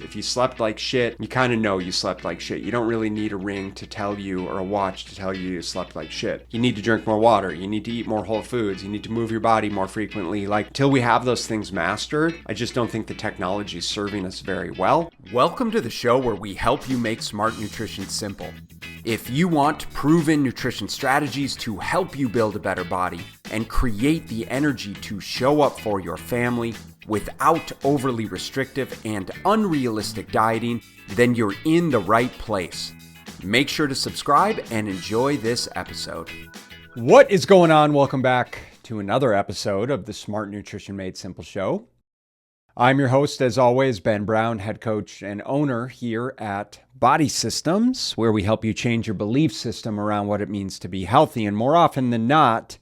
If you slept like shit, you kind of know you slept like shit. You don't really need a ring to tell you or a watch to tell you you slept like shit. You need to drink more water. You need to eat more whole foods. You need to move your body more frequently. Until we have those things mastered, I just don't think the technology is serving us very well. Welcome to the show where we help you make smart nutrition simple. If you want proven nutrition strategies to help you build a better body and create the energy to show up for your family without overly restrictive and unrealistic dieting, then you're in the right place. Make sure to subscribe and enjoy this episode. What is going on? Welcome back to another episode of the Smart Nutrition Made Simple show. I'm your host, as always, Ben Brown, head coach and owner here at Body Systems, where we help you change your belief system around what it means to be healthy. And more often than not,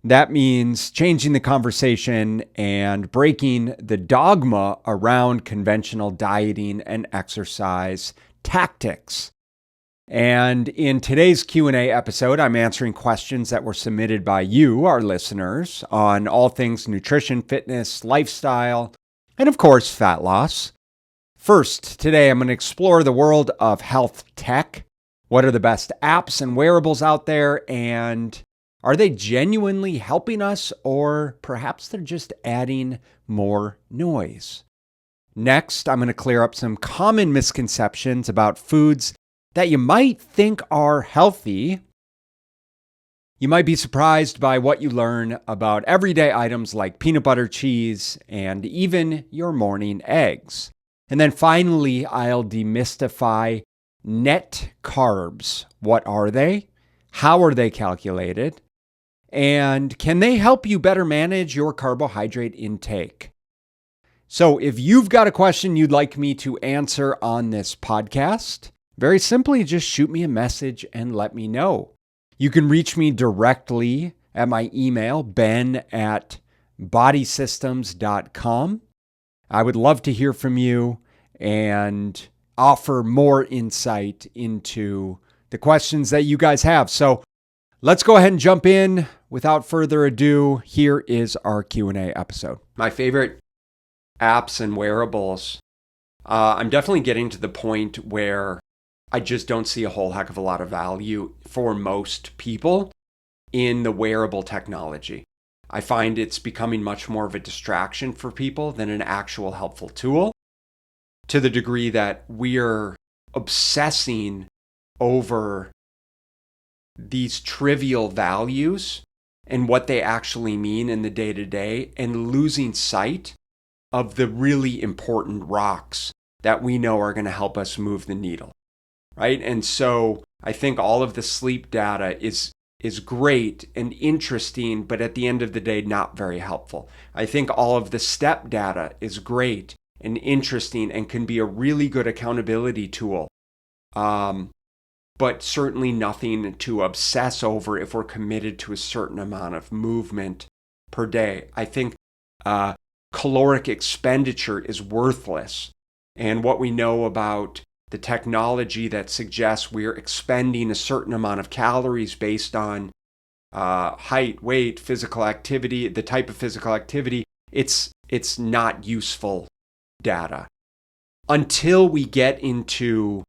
that means changing the conversation and breaking the dogma around conventional dieting and exercise tactics. And in today's Q&A episode, I'm answering questions that were submitted by you, our listeners, on all things nutrition, fitness, lifestyle, and of course, fat loss. First, today I'm going to explore the world of health tech. What are the best apps and wearables out there, and are they genuinely helping us, or perhaps they're just adding more noise? Next, I'm going to clear up some common misconceptions about foods that you might think are healthy. You might be surprised by what you learn about everyday items like peanut butter, cheese, and even your morning eggs. And then finally, I'll demystify net carbs. What are they? How are they calculated? And can they help you better manage your carbohydrate intake? So if you've got a question you'd like me to answer on this podcast, very simply just shoot me a message and let me know. You can reach me directly at my email, ben@bodysystems.com. I would love to hear from you and offer more insight into the questions that you guys have. So let's go ahead and jump in. Without further ado, here is our Q&A episode. My favorite apps and wearables, I'm definitely getting to the point where I just don't see a whole heck of a lot of value for most people in the wearable technology. I find it's becoming much more of a distraction for people than an actual helpful tool, to the degree that we're obsessing over these trivial values and what they actually mean in the day-to-day, and losing sight of the really important rocks that we know are going to help us move the needle, right? And so I think all of the sleep data is great and interesting, but at the end of the day, not very helpful. I think all of the step data is great and interesting and can be a really good accountability tool. But certainly nothing to obsess over if we're committed to a certain amount of movement per day. I think caloric expenditure is worthless. And what we know about the technology that suggests we're expending a certain amount of calories based on height, weight, physical activity, the type of physical activity, it's not useful data. Until we get into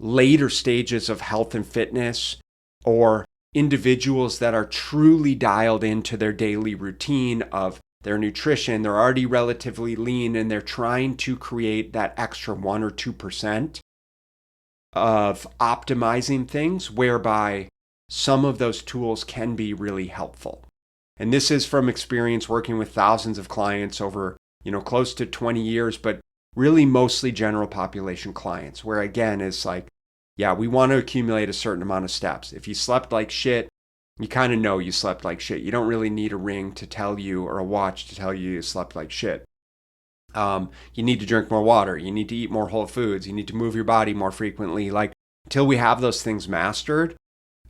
later stages of health and fitness, or individuals that are truly dialed into their daily routine of their nutrition, they're already relatively lean and they're trying to create that extra 1 or 2% of optimizing things, whereby some of those tools can be really helpful. And this is from experience working with thousands of clients over, close to 20 years, but really mostly general population clients, where again, it's like, yeah, we want to accumulate a certain amount of steps. If you slept like shit, you kind of know you slept like shit. You don't really need a ring to tell you or a watch to tell you you slept like shit. You need to drink more water. You need to eat more whole foods. You need to move your body more frequently. Until we have those things mastered,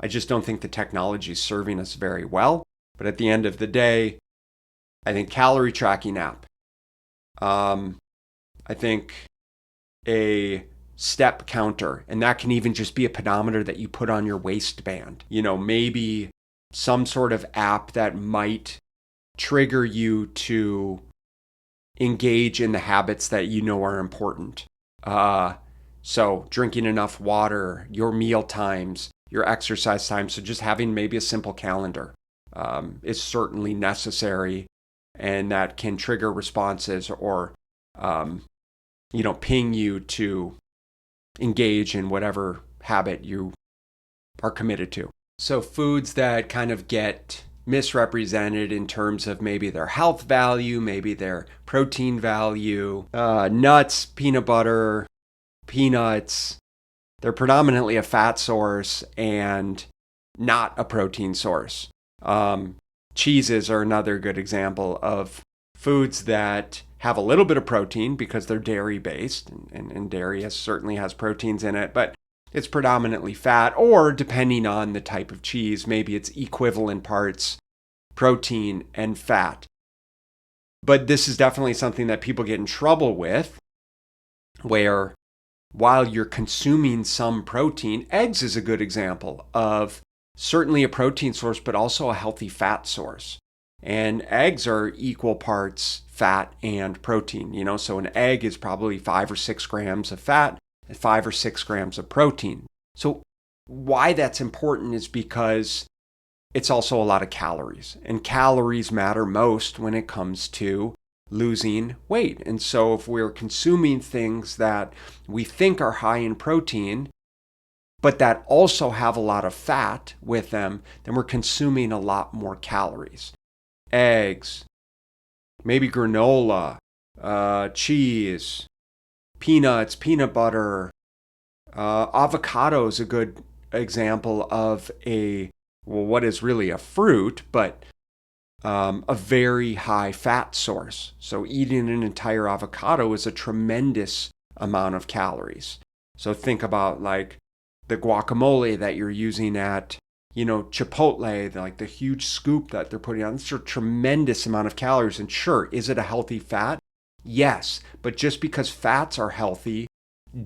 I just don't think the technology is serving us very well. But at the end of the day, I think calorie tracking app. I think a step counter, and that can even just be a pedometer that you put on your waistband. Maybe some sort of app that might trigger you to engage in the habits that you know are important. So drinking enough water, your meal times, your exercise times. So just having maybe a simple calendar is certainly necessary, and that can trigger responses or, ping you to engage in whatever habit you are committed to. So foods that kind of get misrepresented in terms of maybe their health value, maybe their protein value, nuts, peanut butter, peanuts, they're predominantly a fat source and not a protein source. Cheeses are another good example of foods that have a little bit of protein because they're dairy based, and dairy certainly has proteins in it, but it's predominantly fat, or depending on the type of cheese, maybe it's equivalent parts protein and fat. But this is definitely something that people get in trouble with, where while you're consuming some protein, eggs is a good example of certainly a protein source, but also a healthy fat source. And eggs are equal parts fat and protein, so an egg is probably 5 or 6 grams of fat and 5 or 6 grams of protein. So why that's important is because it's also a lot of calories, and calories matter most when it comes to losing weight. And so if we're consuming things that we think are high in protein, but that also have a lot of fat with them, then we're consuming a lot more calories. Eggs, maybe granola, cheese, peanuts, peanut butter, avocado is a good example of what is really a fruit, but a very high fat source. So eating an entire avocado is a tremendous amount of calories. So think about like the guacamole that you're using at, Chipotle, like the huge scoop that they're putting on. It's a tremendous amount of calories. And sure, is it a healthy fat? Yes, but just because fats are healthy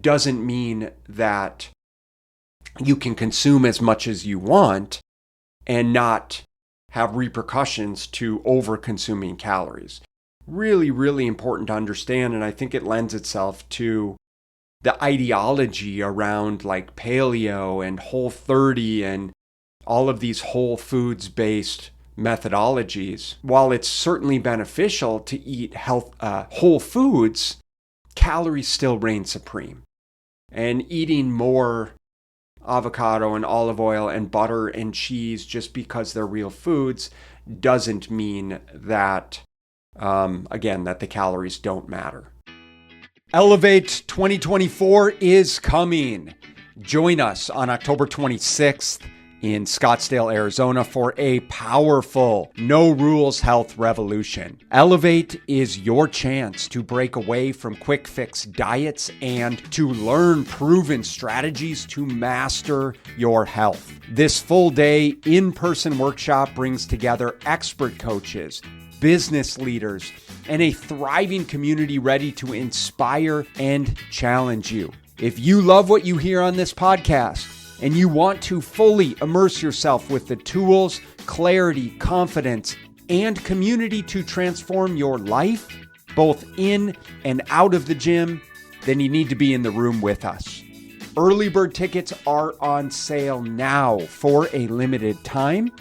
doesn't mean that you can consume as much as you want and not have repercussions to over-consuming calories. Really, really important to understand, and I think it lends itself to the ideology around like paleo and Whole30 and all of these whole foods-based methodologies. While it's certainly beneficial to eat whole foods, calories still reign supreme. And eating more avocado and olive oil and butter and cheese just because they're real foods doesn't mean that, that the calories don't matter. Elevate 2024 is coming. Join us on October 26th in Scottsdale, Arizona for a powerful no rules health revolution. Elevate is your chance to break away from quick fix diets and to learn proven strategies to master your health. This full day in-person workshop brings together expert coaches, business leaders, and a thriving community ready to inspire and challenge you. If you love what you hear on this podcast and you want to fully immerse yourself with the tools, clarity, confidence, and community to transform your life, both in and out of the gym, then you need to be in the room with us. Early bird tickets are on sale now for a limited time.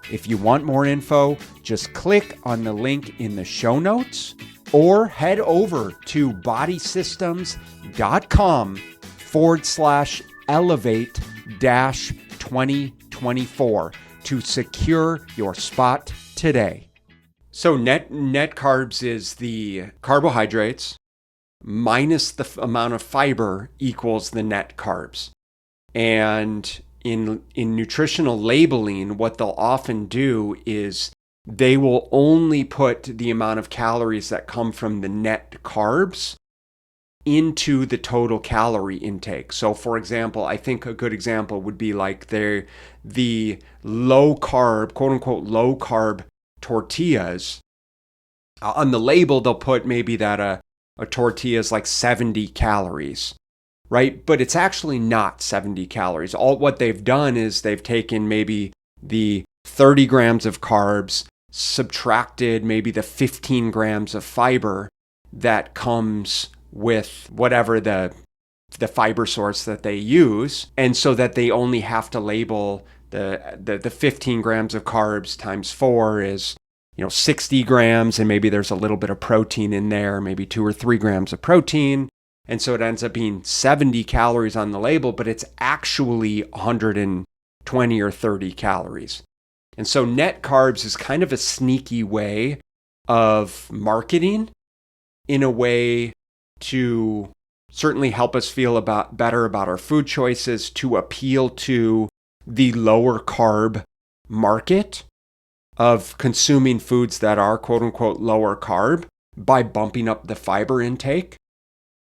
If you want more info, just click on the link in the show notes or head over to bodysystems.com/elevate-2024 to secure your spot today. So net carbs is the carbohydrates minus the amount of fiber equals the net carbs. And in nutritional labeling, what they'll often do is they will only put the amount of calories that come from the net carbs into the total calorie intake. So for example, I think a good example would be like the low carb, quote unquote, low carb tortillas. On the label, they'll put maybe that a tortilla is like 70 calories. Right? But it's actually not 70 calories. All what they've done is they've taken maybe the 30 grams of carbs, subtracted maybe the 15 grams of fiber that comes with whatever the the fiber source that they use, and so that they only have to label the 15 grams of carbs times 4 is 60 grams, and maybe there's a little bit of protein in there, maybe 2 or 3 grams of protein. And so it ends up being 70 calories on the label, but it's actually 120 or 30 calories. And so net carbs is kind of a sneaky way of marketing in a way to certainly help us feel better about our food choices, to appeal to the lower carb market of consuming foods that are quote unquote lower carb by bumping up the fiber intake,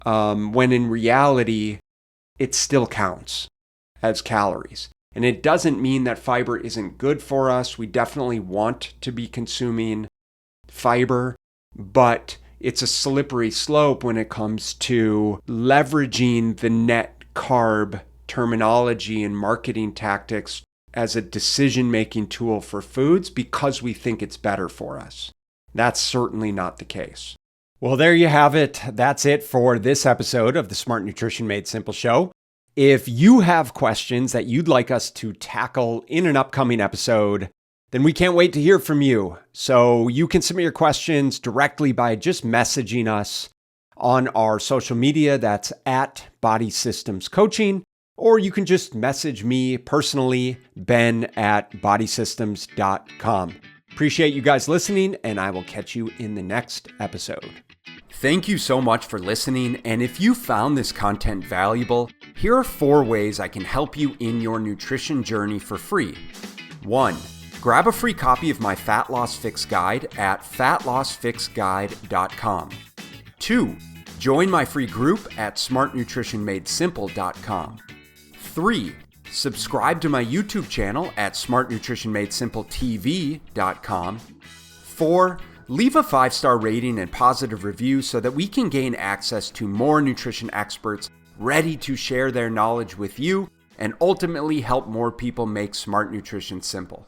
when in reality, it still counts as calories. And it doesn't mean that fiber isn't good for us. We definitely want to be consuming fiber, but it's a slippery slope when it comes to leveraging the net carb terminology and marketing tactics as a decision-making tool for foods because we think it's better for us. That's certainly not the case. Well, there you have it. That's it for this episode of the Smart Nutrition Made Simple show. If you have questions that you'd like us to tackle in an upcoming episode, then we can't wait to hear from you. So you can submit your questions directly by just messaging us on our social media. That's at Body Systems Coaching. Or you can just message me personally, ben@bodysystems.com. Appreciate you guys listening, and I will catch you in the next episode. Thank you so much for listening, and if you found this content valuable, here are 4 ways I can help you in your nutrition journey for free. 1. Grab a free copy of my Fat Loss Fix Guide at fatlossfixguide.com. 2. Join my free group at smartnutritionmadesimple.com. 3. Subscribe to my YouTube channel at smartnutritionmadesimpletv.com. 4. Leave a 5-star rating and positive review so that we can gain access to more nutrition experts ready to share their knowledge with you and ultimately help more people make smart nutrition simple.